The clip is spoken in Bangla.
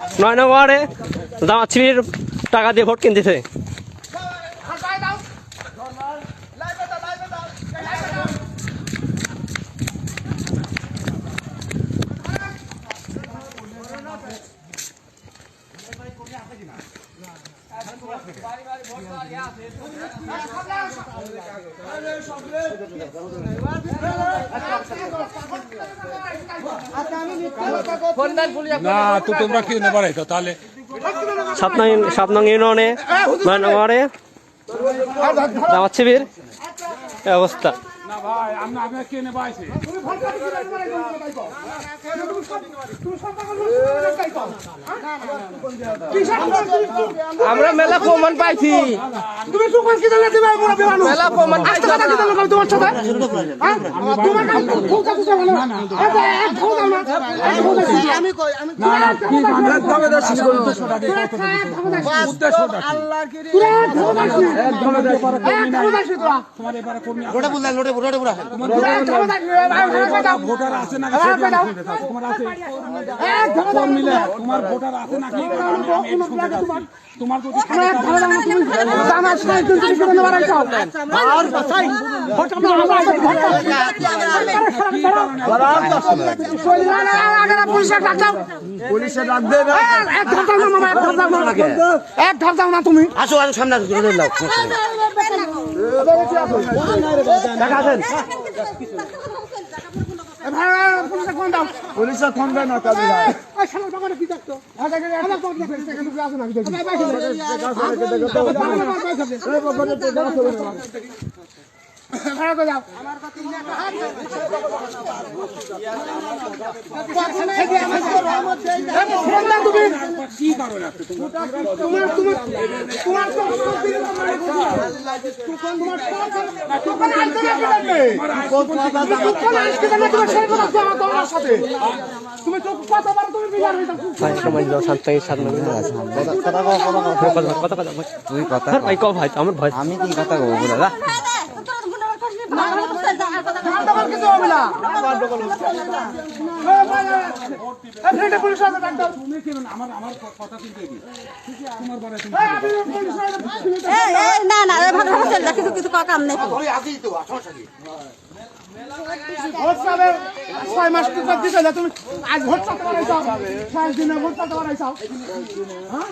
9 নং ওয়ার্ডে জামাত শিবির টাকা দিয়ে ভোট কিনতেছে। না তো তোমরা কি নেবার আইছো তাহলে 7 নং ইউনিয়নে 9 নং ওয়ার্ডে জামাত শিবির এই অবস্থা। না ভাই আমরা কে নেবা আইছি আমরা মেলা প্রমাণ পাইছি। তুমি সুপার কি জানা দিবা বড় বেমানু মেলা প্রমাণ পাইছি। কথা কি জানো তোমার সাথে হ্যাঁ তোমার কাম ফুল কাজ করতে ভালো এক ধো দাও না আমি কই আমি না না কি আমরা তবে দাও শুরু করতে সোটা দিয়ে কত উদ্দেশ্যটা আল্লাহর কি তুই ধো দাও একদম দাও তোরা তোমার এবারে কর্মী আছে লোটে বুড়া তোমার ভোটার আছে নাকি তোমার আছে একদম মিলে তোমার ভোটার আছে নাকি তোমার যদি জানা শুনে তুমি করে নেবার আইছো আর বাসাই ভোট আমরা পুলিশে ডাক দে না এক ধাপ দাও না মামা এক ধাপ দাও না তুমি আসো আসো সামনে আসো ধরে নাও দেখাছেন পুলিশে ফোন দেয় না কাজে আমি কি কথা বলবো দাদা না না কিছু কিছু কাম নেই ভোট পাবে 6 মাস কি করতে তুমি আজ ভোট পাতে পারাইছো 6 দিনে ভোট পাতে পারাইছো হ্যাঁ